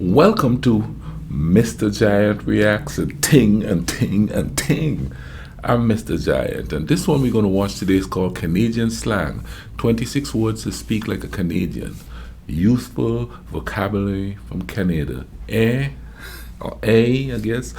Welcome to Mr. Giant Reacts and Ting and Ting and Ting. I'm Mr. Giant, and this one we're going to watch today is called Canadian Slang. 26 words to speak like a Canadian. Useful vocabulary from Canada. Or I guess.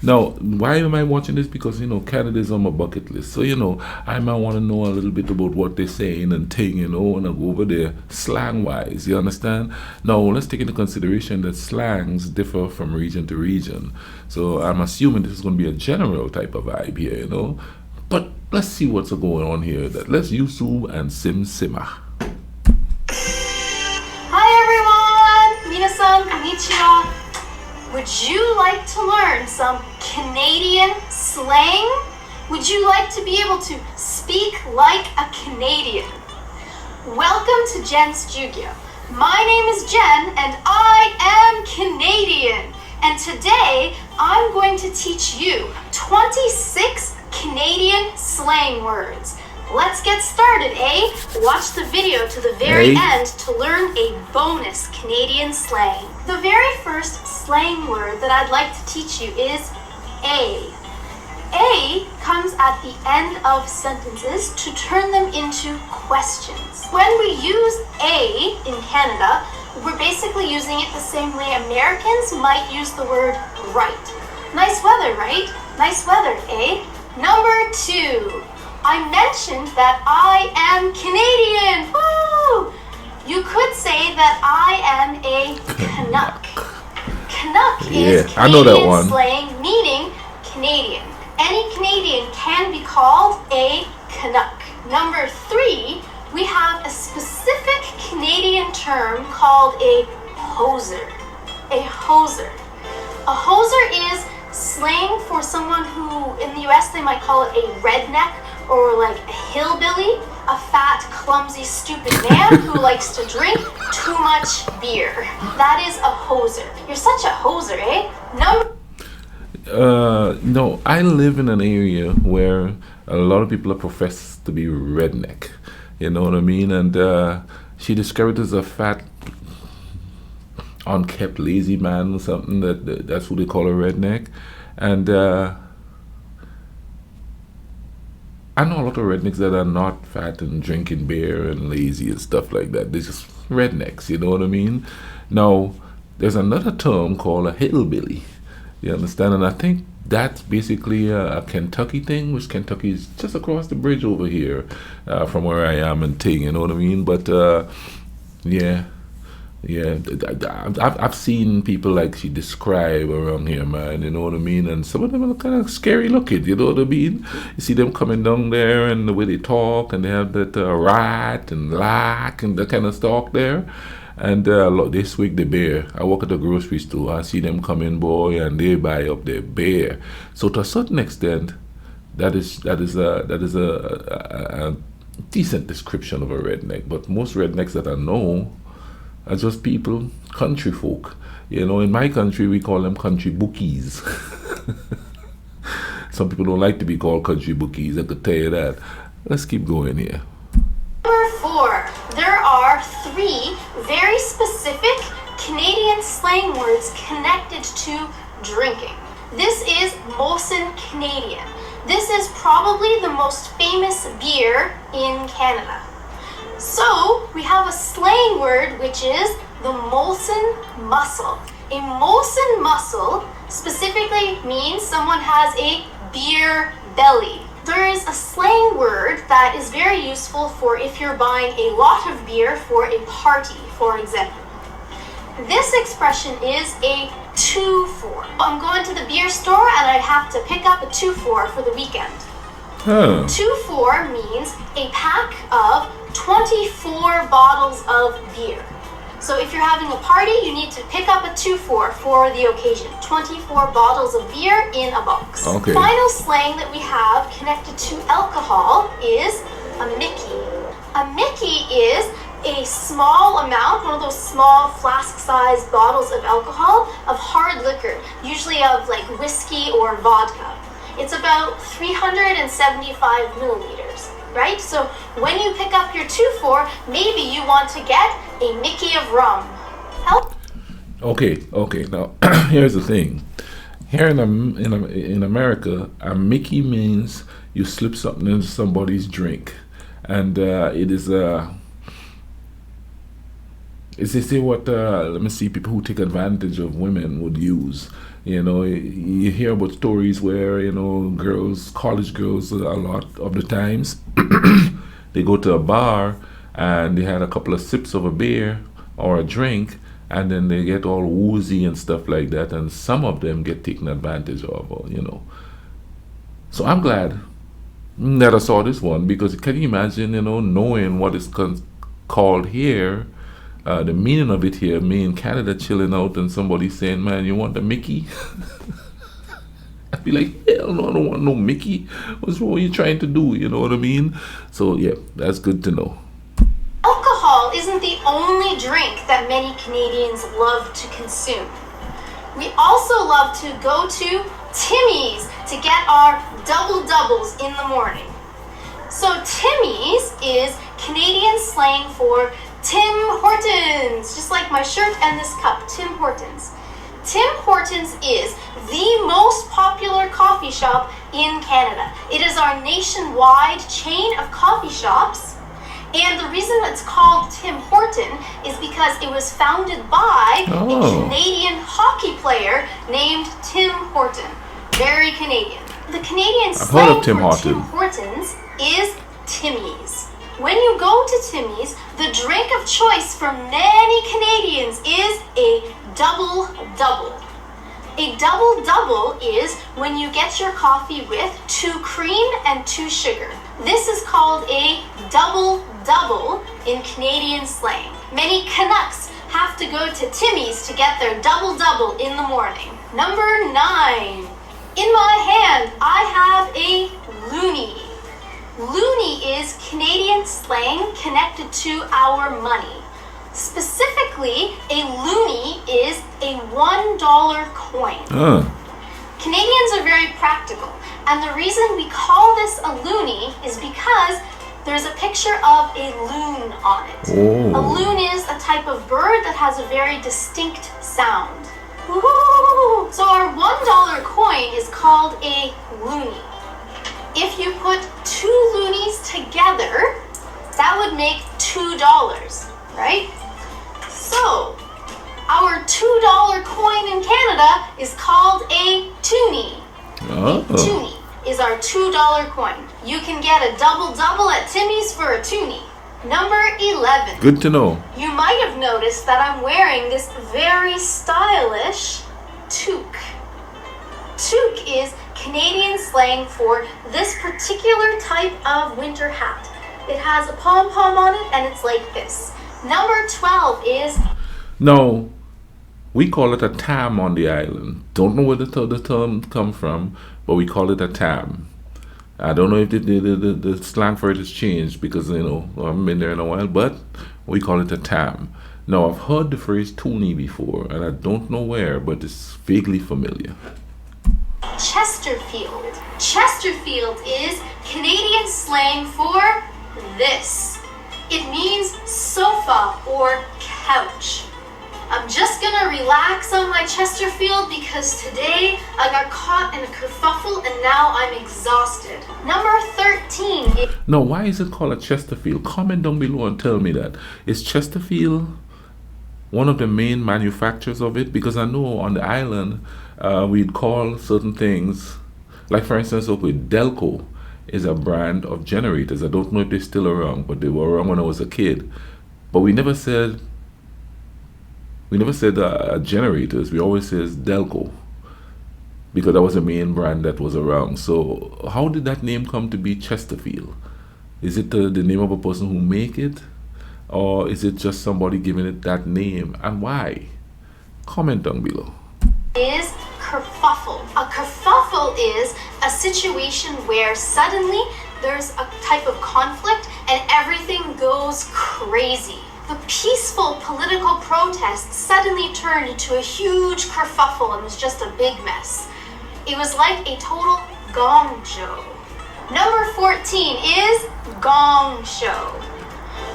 Now, why am I watching this? Because, Canada is on my bucket list. So, I might want to know a little bit about what they're saying and thing, and I go over there slang-wise, you understand? Now, let's take into consideration that slangs differ from region to region. So, I'm assuming this is going to be a general type of vibe here, But let's see what's going on here. Let's YouTube and simmer. Hi everyone! Minasan, konnichiwa. Would you like to learn some Canadian slang? Would you like to be able to speak like a Canadian? Welcome to Jen's Studio. My name is Jen and I am Canadian. And today I'm going to teach you 26 Canadian slang words. Let's get started, eh? Watch the video to the very end to learn a bonus Canadian slang. The very first slang word that I'd like to teach you is a. A comes at the end of sentences to turn them into questions. When we use a in Canada, we're basically using it the same way Americans might use the word right. Nice weather, right? Nice weather, eh? Number 2. I mentioned that I am Canadian. Woo! You could say that I am a Canuck. Canuck is I know that one. Canadian slang meaning Canadian. Any Canadian can be called a Canuck. Number 3, we have a specific Canadian term called a hoser. A hoser. A hoser is slang for someone who, in the US, they might call it a redneck, or like a hillbilly, a fat, clumsy, stupid man who likes to drink too much beer. That is a hoser. You're such a hoser, eh? No, I live in an area where a lot of people are professed to be redneck. You know what I mean? And she described it as a fat, unkept, lazy man or something. That's what they call a redneck. And I know a lot of rednecks that are not fat and drinking beer and lazy and stuff like that. They're just rednecks, you know what I mean? Now, there's another term called a hillbilly. You understand? And I think that's basically a Kentucky thing, which Kentucky is just across the bridge over here from where I am and thing, you know what I mean? But, yeah, I've seen people like she describe around here, man, you know what I mean? And some of them are kind of scary looking, you know what I mean? You see them coming down there and the way they talk, and they have that rat and lack and that kind of talk there. And they swig the beer. I work at the grocery store, I see them coming, boy, and they buy up their beer. So to a certain extent, that is a decent description of a redneck. But most rednecks that I know are just people, country folk. In my country, we call them country bookies. Some people don't like to be called country bookies, I could tell you that. Let's keep going here. Number 4, there are 3 very specific Canadian slang words connected to drinking. This is Molson Canadian. This is probably the most famous beer in Canada. So, we have a slang word which is the Molson muscle. A Molson muscle specifically means someone has a beer belly. There is a slang word that is very useful for if you're buying a lot of beer for a party, for example. This expression is a 2-for. I'm going to the beer store and I have to pick up a 2-for for the weekend. 2-for means a pack of 24 bottles of beer. So if you're having a party, you need to pick up a 2-for for the occasion. 24 bottles of beer in a box. Okay. Final slang that we have connected to alcohol is a Mickey. A Mickey is a small amount, one of those small flask-sized bottles of alcohol, of hard liquor, usually of like whiskey or vodka. It's about 375 milliliters. Right? So when you pick up your 2-for, maybe you want to get a Mickey of rum. Help? Okay. Now, here's the thing. Here in America, a Mickey means you slip something into somebody's drink, and it is is they say what let me see, people who take advantage of women would use. You know, you hear about stories where girls, college girls, a lot of the times they go to a bar and they had a couple of sips of a beer or a drink, and then they get all woozy and stuff like that, and some of them get taken advantage of, So I'm glad that I saw this one, because can you imagine, knowing what is called here, the meaning of it here, me in Canada chilling out and somebody saying, "Man, you want the Mickey?" I'd be like, "Hell no, I don't want no Mickey. What's wrong? What are you trying to do?" You know what I mean? So yeah, that's good to know. Alcohol isn't the only drink that many Canadians love to consume. We also love to go to Timmys to get our doubles in the morning. So Timmys is Canadian slang for Tim Hortons, just like my shirt and this cup, Tim Hortons. Tim Hortons is the most popular coffee shop in Canada. It is our nationwide chain of coffee shops. And the reason it's called Tim Horton is because it was founded by a Canadian hockey player named Tim Horton. Very Canadian. The Canadian slang for Tim Hortons is Timmys. When you go to Timmys, the drink of choice for many Canadians is a double-double. A double-double is when you get your coffee with 2 cream and 2 sugar. This is called a double-double in Canadian slang. Many Canucks have to go to Timmys to get their double-double in the morning. Number 9. In my hand, I have a loonie. Loonie is Canadian slang connected to our money. Specifically, a loonie is a $1 coin. Canadians are very practical, and the reason we call this a loonie is because there's a picture of a loon on it. A loon is a type of bird that has a very distinct sound. Woo-hoo! So our $1 coin is called a loonie. If you put 2 loonies together, that would make $2, right? So, our $2 coin in Canada is called a toonie. A toonie is our $2 coin. You can get a double-double at Timmy's for a toonie. Number 11. Good to know. You might have noticed that I'm wearing this very stylish toque. Toque is Canadian slang for this particular type of winter hat. It has a pom-pom on it and it's like this. Number 12 is... No, we call it a tam on the island. Don't know where the term come from, but we call it a tam. I don't know if the slang for it has changed because, I haven't been there in a while, but we call it a tam. Now, I've heard the phrase toonie before, and I don't know where, but it's vaguely familiar. Chesterfield. Chesterfield is Canadian slang for this. It means sofa or couch. I'm just gonna relax on my Chesterfield because today I got caught in a kerfuffle and now I'm exhausted. Number 13. No, why is it called a Chesterfield? Comment down below and tell me that. Is Chesterfield one of the main manufacturers of it? Because I know on the island we'd call certain things, like for instance, Delco is a brand of generators. I don't know if they're still around, but they were around when I was a kid. But we never said generators. We always says Delco, because that was the main brand that was around. So how did that name come to be Chesterfield? Is it the name of a person who make it, or is it just somebody giving it that name, and why? Comment down below. Is kerfuffle. A kerfuffle is a situation where suddenly there's a type of conflict and everything goes crazy. The peaceful political protest suddenly turned into a huge kerfuffle and was just a big mess. It was like a total gong show. Number 14 is gong show.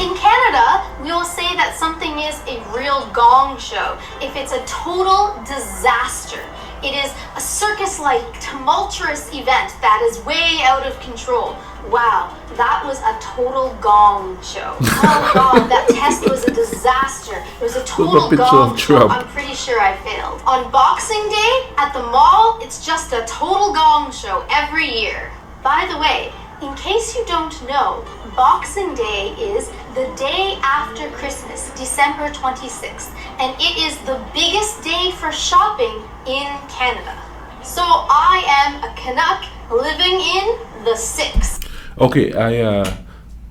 In Canada, we will say that something is a real gong show if it's a total disaster. It is a circus-like, tumultuous event that is way out of control. Wow, that was a total gong show. Oh God, that test was a disaster. It was a total gong show. I'm pretty sure I failed. On Boxing Day, at the mall, it's just a total gong show every year. By the way, in case you don't know, Boxing Day is the day after Christmas, December 26th, and it is the biggest day for shopping in Canada. So I am a Canuck living in the 6th. Okay,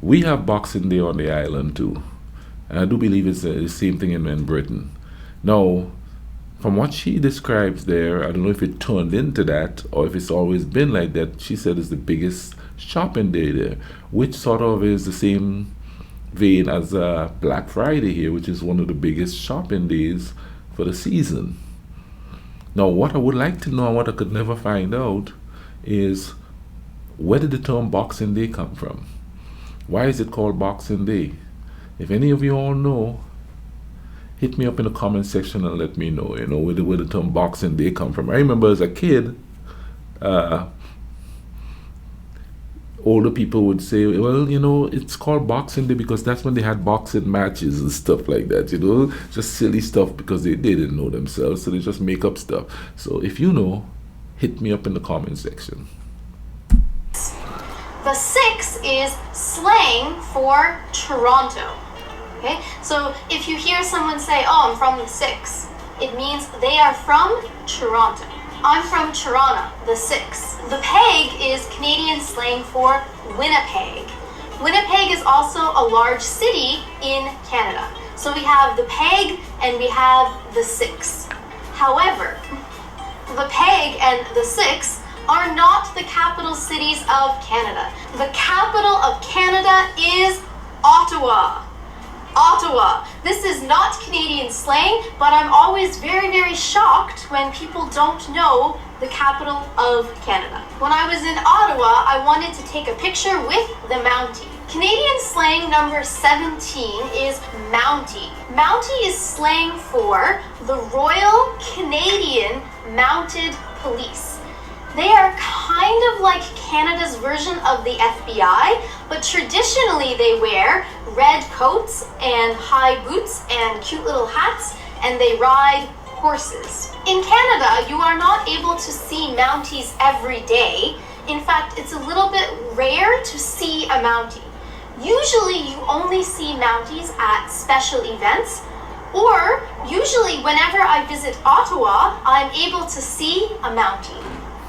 we have Boxing Day on the island too, and I do believe it's the same thing in Britain. Now, from what she describes there, I don't know if it turned into that or if it's always been like that. She said it's the biggest shopping day there, which sort of is the same vein as Black Friday here, which is one of the biggest shopping days for the season. Now, what I would like to know and what I could never find out is, where did the term Boxing Day come from? Why is it called Boxing Day? If any of you all know, hit me up in the comment section and let me know, where the term Boxing Day come from. I remember as a kid, older people would say, well, it's called Boxing Day because that's when they had boxing matches and stuff like that, just silly stuff because they didn't know themselves, so they just make up stuff. So if you know, hit me up in the comment section. The 6 is slang for Toronto. Okay, so if you hear someone say, oh, I'm from the 6, it means they are from Toronto. I'm from Toronto, the 6. The peg is Canadian slang for Winnipeg. Winnipeg is also a large city in Canada. So we have the peg and we have the 6. However, the peg and the 6 are not the capital cities of Canada. The capital of Canada is Ottawa. Ottawa. This is not Canadian slang, but I'm always very, very shocked when people don't know the capital of Canada. When I was in Ottawa, I wanted to take a picture with the Mountie. Canadian slang number 17 is Mountie. Mountie is slang for the Royal Canadian Mounted Police. They are kind of like Canada's version of the FBI, but traditionally they wear red coats and high boots and cute little hats, and they ride horses. In Canada, you are not able to see Mounties every day. In fact, it's a little bit rare to see a Mountie. Usually you only see Mounties at special events, or usually whenever I visit Ottawa, I'm able to see a Mountie.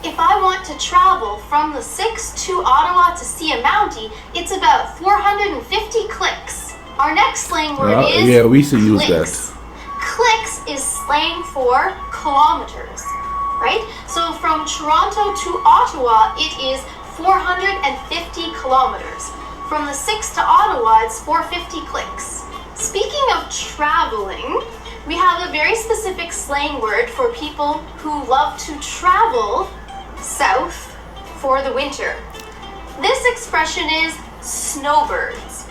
If I want to travel from the 6 to Ottawa to see a Mountie, it's about 450 clicks. Our next slang word is yeah, we used to use clicks. that. Clicks is slang for kilometers, right? So from Toronto to Ottawa, it is 450 kilometers. From the 6 to Ottawa, it's 450 clicks. Speaking of traveling, we have a very specific slang word for people who love to travel south for the winter. This expression is snowbirds.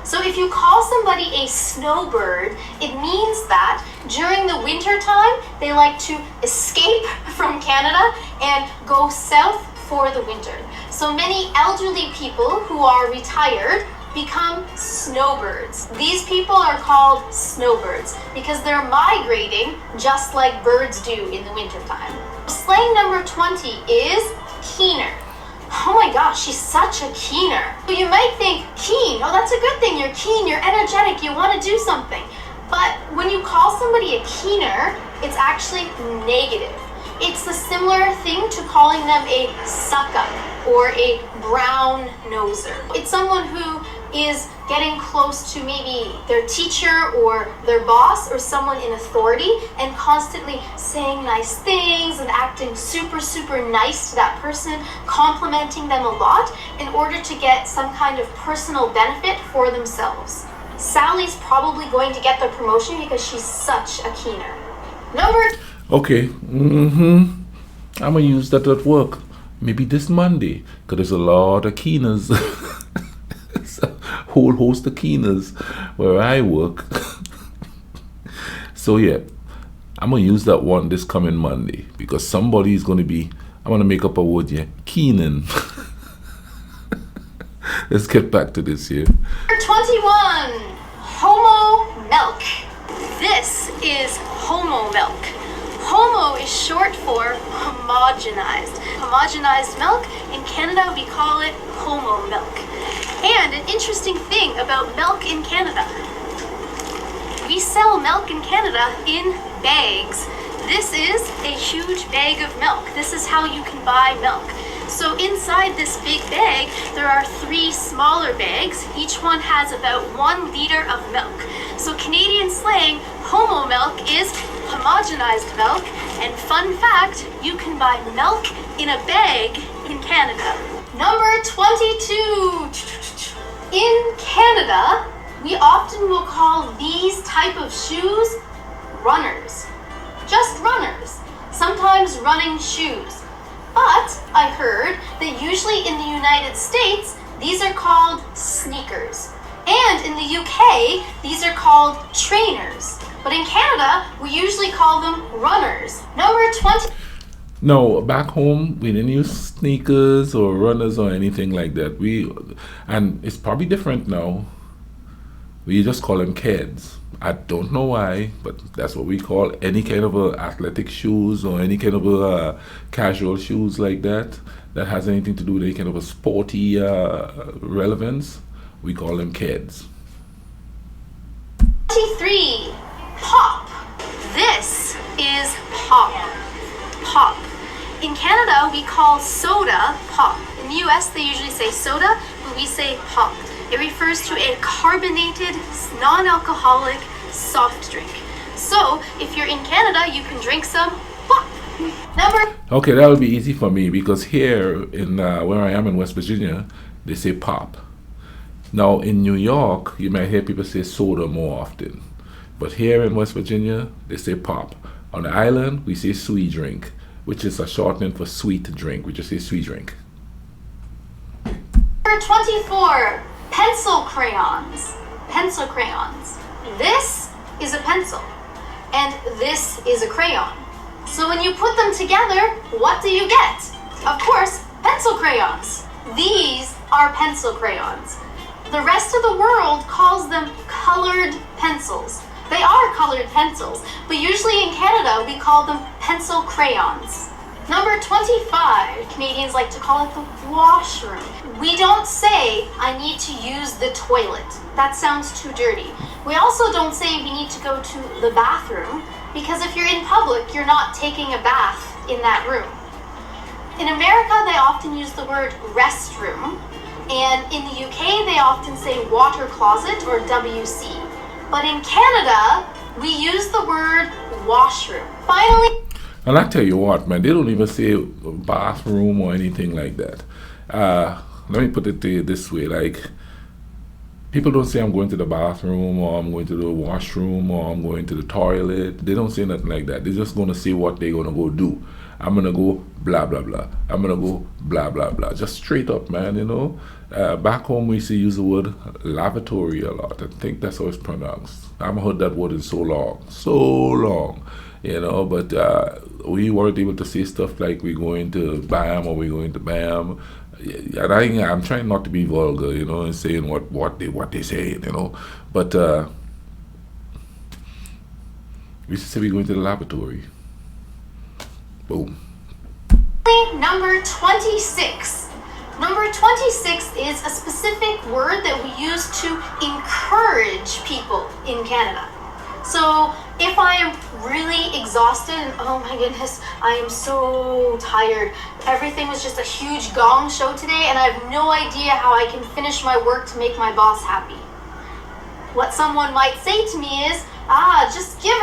So if you call somebody a snowbird, it means that during the winter time, they like to escape from Canada and go south for the winter. So many elderly people who are retired become snowbirds. These people are called snowbirds because they're migrating just like birds do in the wintertime. Slang number 20 is keener. Oh my gosh, she's such a keener. You might think, keen, oh that's a good thing, you're keen, you're energetic, you want to do something. But when you call somebody a keener, it's actually negative. It's a similar thing to calling them a suck-up or a brown noser. It's someone who is getting close to maybe their teacher or their boss or someone in authority and constantly saying nice things and acting super, super nice to that person, complimenting them a lot in order to get some kind of personal benefit for themselves. Sally's probably going to get the promotion because she's such a keener. Okay, I'm gonna use that at work. Maybe this Monday, because there's a lot of keeners. So whole host of Keynes where I work. So yeah, I'm gonna use that one this coming Monday because somebody is gonna be. I'm gonna make up a word here. Keenan. Let's get back to this here. 21. Homo Milk. This is Homo Milk. Homo is short for homogenized. Homogenized milk. In Canada, we call it Homo Milk. And an interesting thing about milk in Canada. We sell milk in Canada in bags. This is a huge bag of milk. This is how you can buy milk. So inside this big bag, there are 3 smaller bags. Each one has about 1 liter of milk. So Canadian slang, Homo Milk is homogenized milk. And fun fact, you can buy milk in a bag in Canada. Number 22. In Canada, we often will call these type of shoes runners. Just runners. Sometimes running shoes. But I heard that usually in the United States, these are called sneakers. And in the UK, these are called trainers. But in Canada, we usually call them runners. Number 20. No, back home we didn't use sneakers or runners or anything like that. And it's probably different now. We just call them kids. I don't know why, but that's what we call any kind of athletic shoes or any kind of casual shoes like that has anything to do with any kind of a sporty relevance. We call them kids. 23. Pop. This is pop. Pop. In Canada, we call soda pop. In the US, they usually say soda, but we say pop. It refers to a carbonated, non-alcoholic soft drink. So, if you're in Canada, you can drink some pop. Okay, that would be easy for me because here in where I am in West Virginia, they say pop. Now in New York, you might hear people say soda more often, but here in West Virginia, they say pop. On the island, we say sweet drink, which is a shortening for sweet drink. We just say sweet drink. Number 24. Pencil crayons. Pencil crayons. This is a pencil, and this is a crayon. So when you put them together, what do you get? Of course, pencil crayons. These are pencil crayons. The rest of the world calls them colored pencils. They are colored pencils, but usually in Canada, we call them pencil crayons. Number 25, Canadians like to call it the washroom. We don't say, I need to use the toilet. That sounds too dirty. We also don't say we need to go to the bathroom, because if you're in public, you're not taking a bath in that room. In America, they often use the word restroom, and in the UK, they often say water closet or WC. But in Canada, we use the word washroom. Finally, and I tell you what, man, they don't even say bathroom or anything like that. Let me put it this way, like, people don't say I'm going to the bathroom or I'm going to the washroom or I'm going to the toilet. They don't say nothing like that. They're just going to say what they're going to go do. I'm going to go blah, blah, blah. I'm going to go blah, blah, blah. Just straight up, man, you know. Back home, we used to use the word lavatory a lot. I think that's how it's pronounced. I haven't heard that word in so long. You know, but we weren't able to say stuff like we're going to BAM or we're going to BAM. And I'm trying not to be vulgar, you know, and saying what they say, you know. But we used to say we're going to the lavatory. Boom. number 26. Number 26 is a specific word that we use to encourage people in Canada. So if I am really exhausted and oh my goodness, I am so tired. Everything was just a huge gong show today and I have no idea how I can finish my work to make my boss happy. What someone might say to me is, just give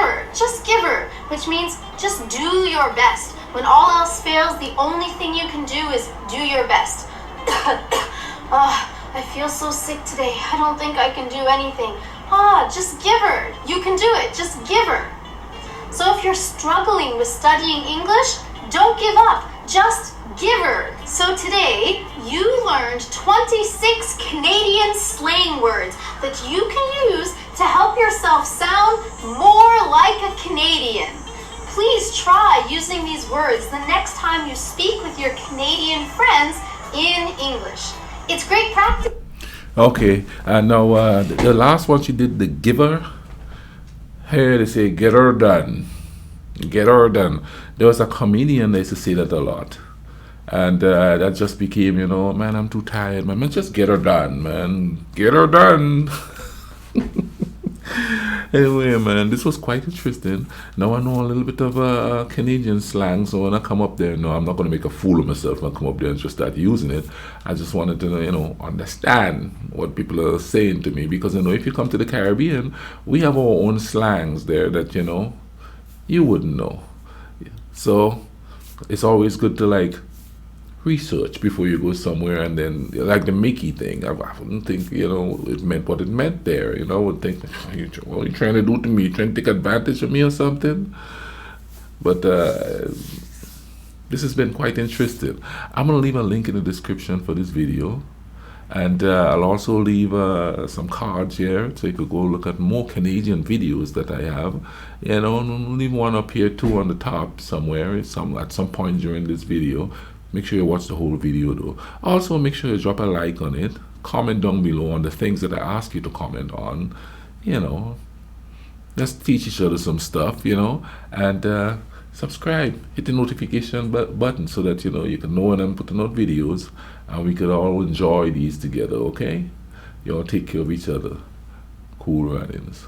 her, which means just do your best. When all else fails, the only thing you can do is do your best. I feel so sick today. I don't think I can do anything. Just give her. You can do it. Just give her. So if you're struggling with studying English, don't give up. Just giver. So today, you learned 26 Canadian slang words that you can use to help yourself sound more like a Canadian. Please try using these words the next time you speak with your Canadian friends in English. It's great practice. Okay, now the last one she did, the giver. Here they say, get her done. Get her done. There was a comedian that used to say that a lot. And that just became, man, I'm too tired, man. Just get her done, man. Get her done. Anyway, man, this was quite interesting. Now I know a little bit of Canadian slang, so when I come up there, no, I'm not going to make a fool of myself when I come up there and just start using it. I just wanted to, understand what people are saying to me, because, if you come to the Caribbean, we have our own slangs there that, you wouldn't know. So it's always good to, research before you go somewhere, and then like the Mickey thing, I wouldn't think it meant what it meant there. I would think, what are you trying to do to me? Trying to take advantage of me or something? But this has been quite interesting. I'm gonna leave a link in the description for this video, and I'll also leave some cards here so you could go look at more Canadian videos that I have. And I'll leave one up here too on the top somewhere, at some point during this video. Make sure you watch the whole video though. Also, make sure you drop a like on it. Comment down below on the things that I ask you to comment on. Let's teach each other some stuff, and subscribe. Hit the notification button so that you can know when I'm putting out videos, and we could all enjoy these together, okay? Y'all take care of each other. Cool runnings.